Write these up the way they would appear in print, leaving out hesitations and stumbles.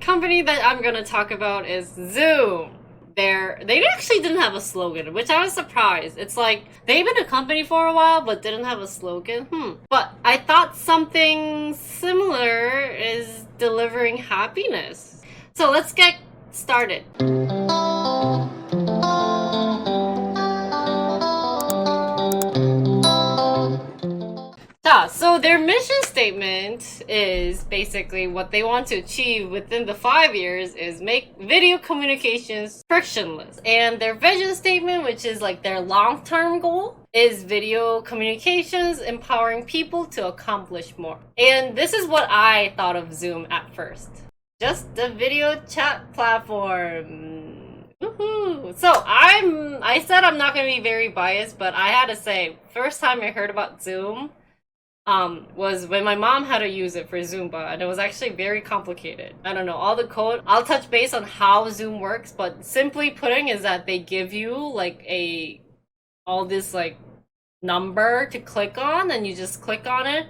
company that I'm gonna talk about is Zoom. They actually didn't have a slogan, which I was surprised. It's like they've been a company for a while, but didn't have a slogan. But I thought something similar is delivering happiness. So let's get started. So their mission statement is basically what they want to achieve within the 5 years is make video communications frictionless. And their vision statement, which is like their long-term goal, is video communications empowering people to accomplish more. And this is what I thought of Zoom at first. Just a video chat platform. Woohoo! So I said I'm not going to be very biased, but I had to say, first time I heard about Zoom was when my mom had to use it for Zumba, and it was actually very complicated. I don't know, all the code. I'll touch base on how Zoom works, but simply putting is that they give you like all this like number to click on, and you just click on it.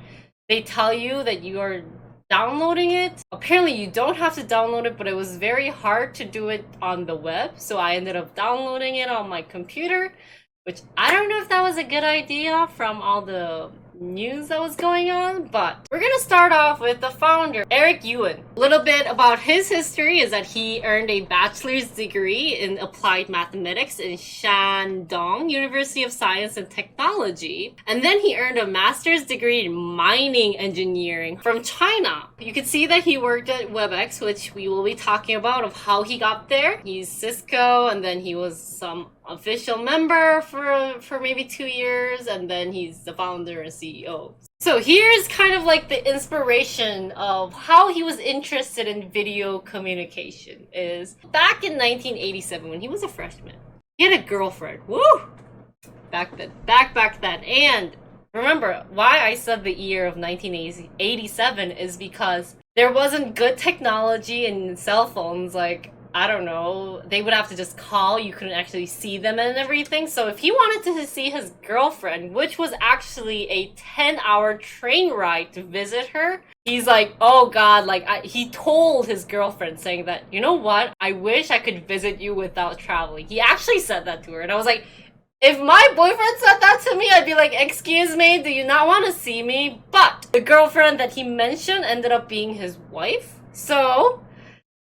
They tell you that you are downloading it. Apparently you don't have to download it, but it was very hard to do it on the web, so I ended up downloading it on my computer, which I don't know if that was a good idea from all the news that was going on, but we're gonna start off with the founder, Eric Yuan. A little bit about his history is that he earned a bachelor's degree in applied mathematics in Shandong University of Science and Technology, and then he earned a master's degree in mining engineering from China. You can see that he worked at WebEx, which we will be talking about of how he got there. He's Cisco, and then he was some official member for maybe 2 years, and then he's the founder and CEO. So here's kind of like the inspiration of how he was interested in video communication is back in 1987 when he was a freshman. He had a girlfriend. Woo! Back then. And remember why I said the year of 1987 is because there wasn't good technology and cell phones like I don't know, they would have to just call, you couldn't actually see them and everything. So if he wanted to see his girlfriend, which was actually a 10-hour train ride to visit her, he's like, oh god, like he told his girlfriend saying that, you know what, I wish I could visit you without traveling. He actually said that to her, and I was like, if my boyfriend said that to me, I'd be like, excuse me, do you not want to see me? But the girlfriend that he mentioned ended up being his wife, so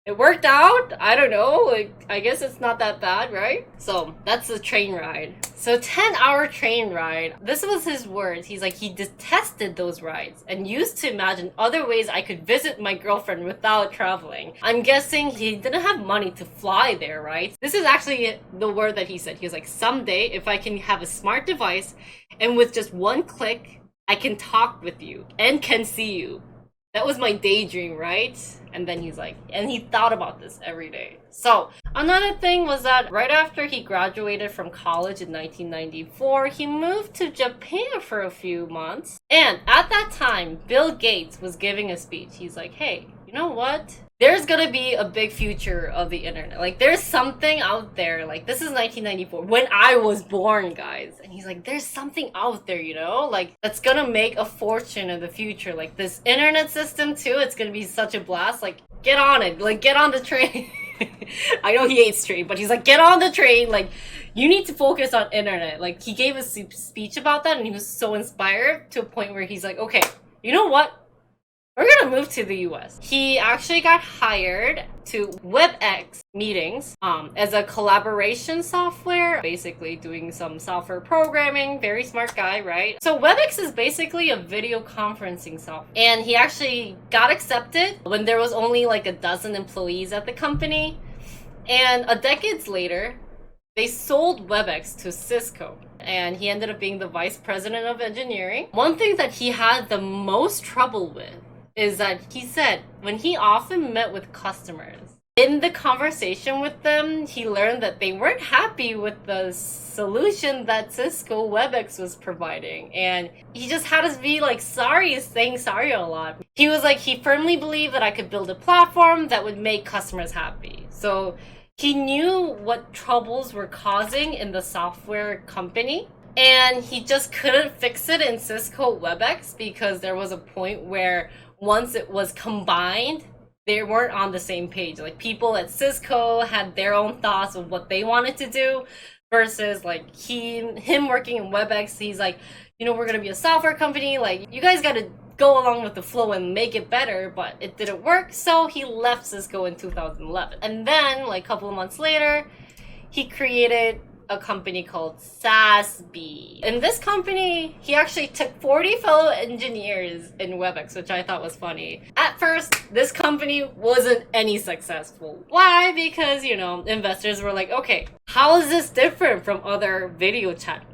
it worked out. I don't know, like, I guess it's not that bad, right? So that's the train ride. So 10-hour train ride. This was his words. He's like, he detested those rides and used to imagine other ways I could visit my girlfriend without traveling. I'm guessing he didn't have money to fly there, right? This is actually the word that he said. He was like, someday if I can have a smart device and with just one click, I can talk with you and can see you. That was my daydream, right? And then he's like, and he thought about this every day. So another thing was that right after he graduated from college in 1994, he moved to Japan for a few months. And at that time, Bill Gates was giving a speech. He's like, hey, you know what? There's gonna be a big future of the internet. Like, there's something out there. Like, this is 1994, when I was born, guys. And he's like, there's something out there, you know? Like, that's gonna make a fortune in the future. Like, this internet system, too, it's gonna be such a blast. Like, get on it. Like, get on the train. I know he hates train, but he's like, get on the train. Like, you need to focus on internet. Like, he gave a speech about that, and he was so inspired to a point where he's like, okay, you know what? We're gonna move to the US. He actually got hired to WebEx meetings as a collaboration software, basically doing some software programming. Very smart guy, right? So WebEx is basically a video conferencing software. And he actually got accepted when there was only like a dozen employees at the company. And a decade later, they sold WebEx to Cisco, and he ended up being the vice president of engineering. One thing that he had the most trouble with is that he said when he often met with customers, in the conversation with them, he learned that they weren't happy with the solution that Cisco WebEx was providing. And he just had to be like saying sorry a lot. He was like, he firmly believed that I could build a platform that would make customers happy. So he knew what troubles were causing in the software company. And he just couldn't fix it in Cisco WebEx because there was a point where once it was combined they weren't on the same page. Like people at Cisco had their own thoughts of what they wanted to do versus like him working in WebEx. He's like, you know, we're gonna be a software company. Like you guys gotta go along with the flow and make it better, but it didn't work. So he left Cisco in 2011. And then like a couple of months later, he created a company called SASB. In this company, he actually took 40 fellow engineers in WebEx, which I thought was funny. At first, this company wasn't any successful. Why? Because, you know, investors were like, okay, how is this different from other video chat?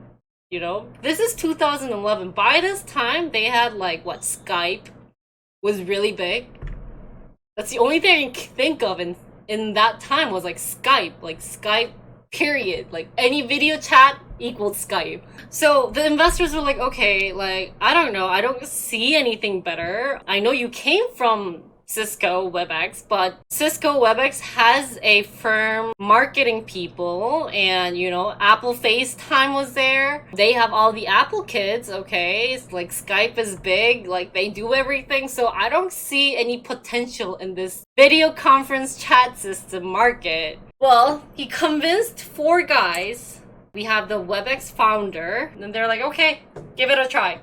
You know, this is 2011. By this time, they had like, what, Skype was really big. That's the only thing I can think of in that time was like Skype, period. Like any video chat equals Skype. So the investors were like, okay, like, I don't know. I don't see anything better. I know you came from Cisco WebEx, but Cisco WebEx has a firm marketing people, and you know, Apple FaceTime was there. They have all the Apple kids, okay? It's like Skype is big, like they do everything. So I don't see any potential in this video conference chat system market. Well, he convinced 4 guys. We have the WebEx founder, and they're like, okay, give it a try.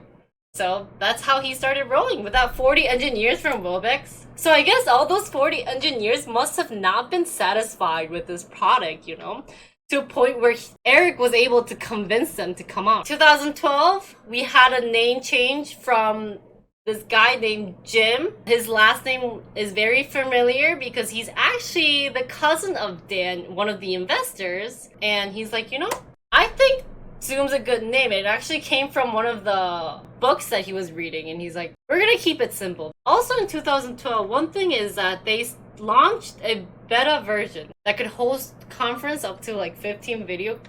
So that's how he started rolling with that 40 engineers from WebEx. So I guess all those 40 engineers must have not been satisfied with this product, you know, to a point where Eric was able to convince them to come on. 2012, we had a name change from this guy named Jim. His last name is very familiar because he's actually the cousin of Dan, one of the investors. And he's like, you know, I think Zoom's a good name. It actually came from one of the books that he was reading, and he's like, we're gonna keep it simple. Also in 2012, one thing is that they launched a beta version that could host conference up to like 15 video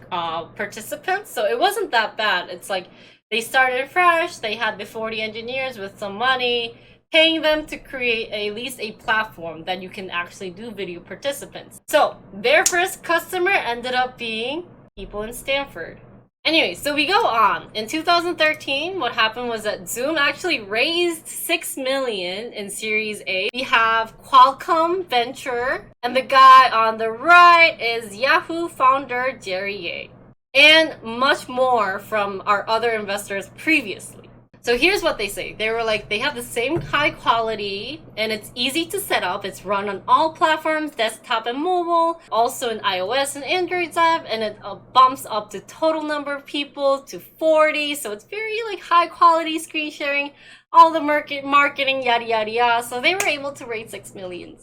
participants. So it wasn't that bad. It's like they started fresh. They had the 40 engineers with some money, paying them to create at least a platform that you can actually do video participants. So their first customer ended up being people in Stanford. Anyway, so we go on. In 2013, what happened was that Zoom actually raised $6 million in Series A. We have Qualcomm Venture, and the guy on the right is Yahoo founder Jerry Ye, and much more from our other investors previously. So here's what they say. They were like, they have the same high quality and it's easy to set up. It's run on all platforms, desktop and mobile, also in iOS and Android app, and it bumps up the total number of people to 40. So it's very like high quality screen sharing, all the marketing, yada, yada, yada. So they were able to raise 6 million.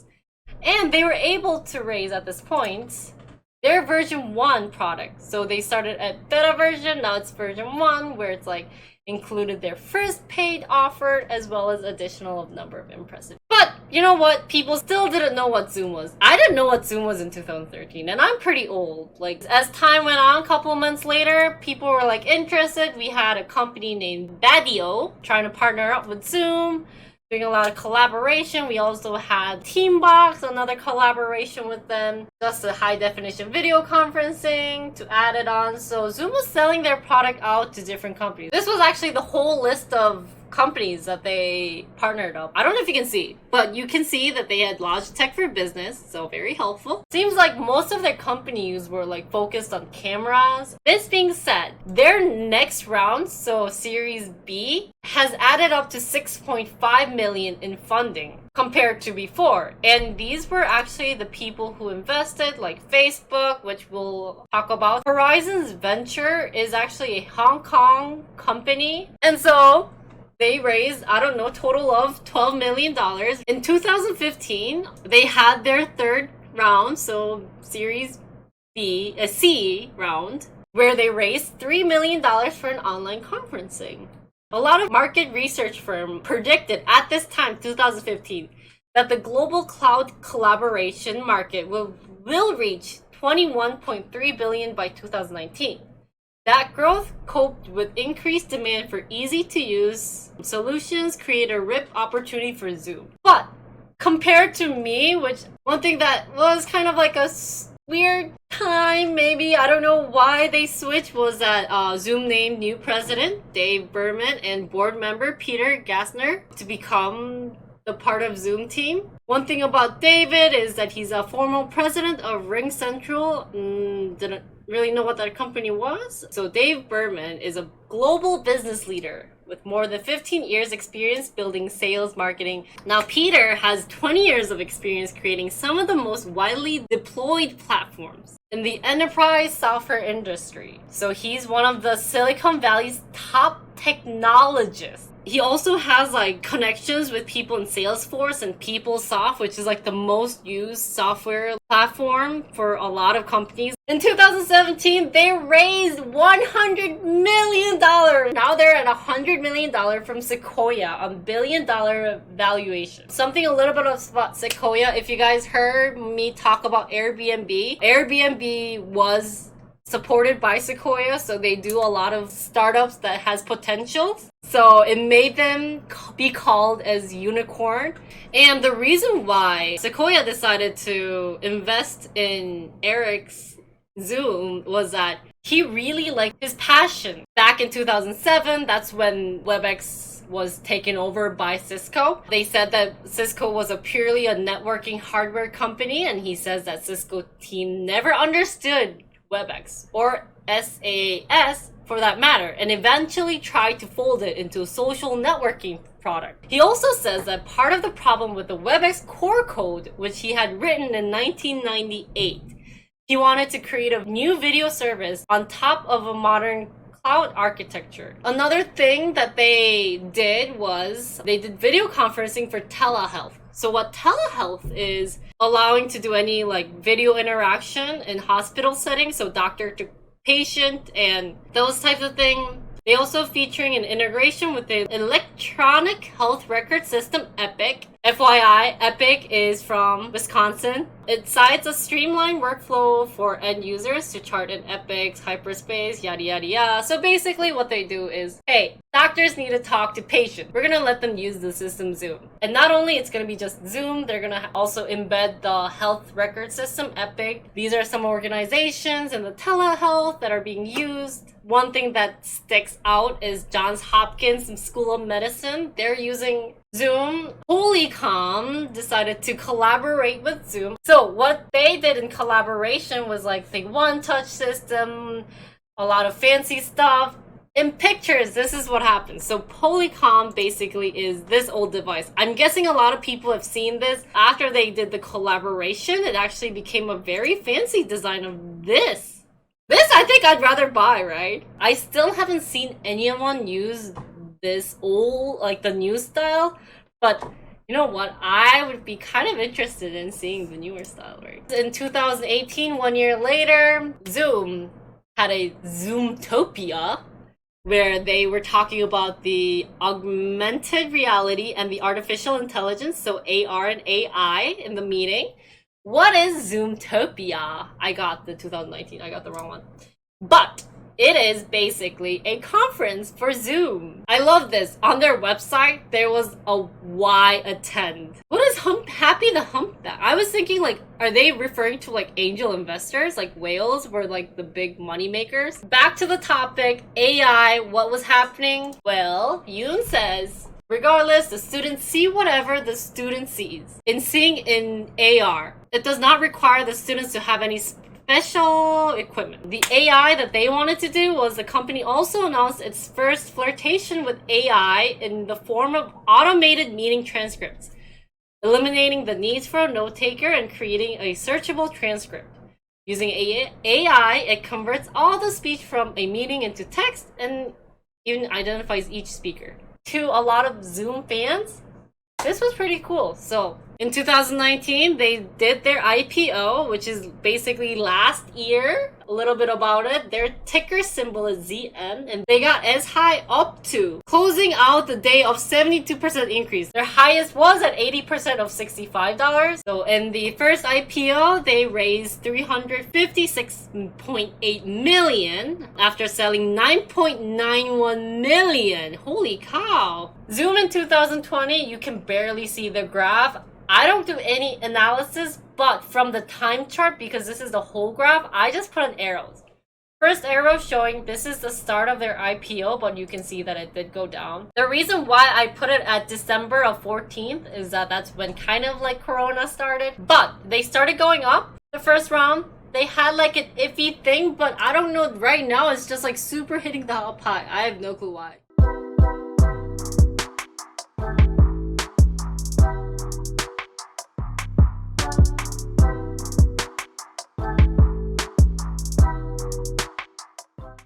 And they were able to raise at this point their version 1 product. So they started at beta version, now it's version 1, where it's like included their first paid offer as well as additional number of impressive. But you know what? People still didn't know what Zoom was. I didn't know what Zoom was in 2013, and I'm pretty old. Like as time went on, a couple of months later, people were like interested. We had a company named Badio trying to partner up with Zoom, doing a lot of collaboration. We also had Teambox, another collaboration with them, just a high definition video conferencing to add it on. So Zoom was selling their product out to different companies. This was actually the whole list of companies that they partnered up. I don't know if you can see, but you can see that they had Logitech for Business, so very helpful. Seems like most of their companies were like focused on cameras. This being said, their next round, so Series B, has added up to 6.5 million in funding compared to before. And these were actually the people who invested, like Facebook, which we'll talk about. Horizons Venture is actually a Hong Kong company. And so they raised, I don't know, total of $12 million. In 2015, they had their third round, so Series B, a C round, where they raised $3 million for an online conferencing. A lot of market research firms predicted at this time, 2015, that the global cloud collaboration market will reach $21.3 billion by 2019. That growth coped with increased demand for easy-to-use solutions, create a rip opportunity for Zoom. But compared to me, which one thing that was kind of like a weird time, maybe, I don't know why they switched, was that Zoom named new president, Dave Berman, and board member Peter Gassner to become the part of Zoom team. One thing about David is that he's a former president of Ring Central. Didn't really know what that company was. So Dave Berman is a global business leader with more than 15 years experience building sales marketing. Now Peter has 20 years of experience creating some of the most widely deployed platforms in the enterprise software industry. So he's one of the Silicon Valley's top technologists. He also has like connections with people in Salesforce and PeopleSoft, which is like the most used software platform for a lot of companies. In 2017, they raised $100 million. Now they're at $100 million from Sequoia, a $1 billion valuation. Something a little bit about Sequoia. If you guys heard me talk about Airbnb, Airbnb was supported by Sequoia, so they do a lot of startups that has potential. So it made them be called as unicorn. And the reason why Sequoia decided to invest in Eric's Zoom was that he really liked his passion. Back in 2007, that's when WebEx was taken over by Cisco. They said that Cisco was purely a networking hardware company, and he says that Cisco team never understood WebEx or SaaS for that matter, and eventually tried to fold it into a social networking product. He also says that part of the problem with the WebEx core code, which he had written in 1998, he wanted to create a new video service on top of a modern cloud architecture. Another thing that they did was they did video conferencing for telehealth. So what telehealth is, allowing to do any like video interaction in hospital settings, so doctor to patient and those types of things. They also featuring an integration with the electronic health record system Epic. FYI, Epic is from Wisconsin. It cites a streamlined workflow for end users to chart in Epic's hyperspace, yada yada yada. So basically what they do is, hey, doctors need to talk to patients. We're gonna let them use the system Zoom. And not only it's gonna be just Zoom, they're gonna also embed the health record system Epic. These are some organizations in the telehealth that are being used. One thing that sticks out is Johns Hopkins School of Medicine. They're using Zoom. Polycom decided to collaborate with Zoom. So what they did in collaboration was like the one-touch system, a lot of fancy stuff. In pictures, this is what happens. So Polycom basically is this old device. I'm guessing a lot of people have seen this. After they did the collaboration, it actually became a very fancy design of this. This I think I'd rather buy, right? I still haven't seen anyone use this old, like the new style, but you know what? I would be kind of interested in seeing the newer style, right? In 2018, 1 year later, Zoom had a Zoomtopia where they were talking about the augmented reality and the artificial intelligence, so AR and AI in the meeting. What is Zoomtopia? I got the 2019, I got the wrong one. But it is basically a conference for Zoom. I love this. On their website, there was a why attend. What is Happy the Humpback? I was thinking like, are they referring to like angel investors? Like whales were like the big money makers? Back to the topic, AI, what was happening? Well, Yuan says, regardless, the students see whatever the student sees. In seeing in AR, it does not require the students to have any special equipment. The AI that they wanted to do was the company also announced its first flirtation with AI in the form of automated meeting transcripts, eliminating the need for a note taker and creating a searchable transcript. Using AI, it converts all the speech from a meeting into text and even identifies each speaker. To a lot of Zoom fans, this was pretty cool. So in 2019, they did their IPO, which is basically last year. A little bit about it. Their ticker symbol is ZN, and they got as high up to closing out the day of 72% increase. Their highest was at 80% of $65. So in the first IPO, they raised $356.8 million after selling $9.91 million. Holy cow. Zoom in 2020, you can barely see the graph. I don't do any analysis, but from the time chart, because this is the whole graph, I just put in arrows. First arrow showing this is the start of their IPO, but you can see that it did go down. The reason why I put it at December of 14th is that that's when kind of like Corona started. But they started going up the first round. They had like an iffy thing, but I don't know, right now it's just like super hitting the up high. I have no clue why.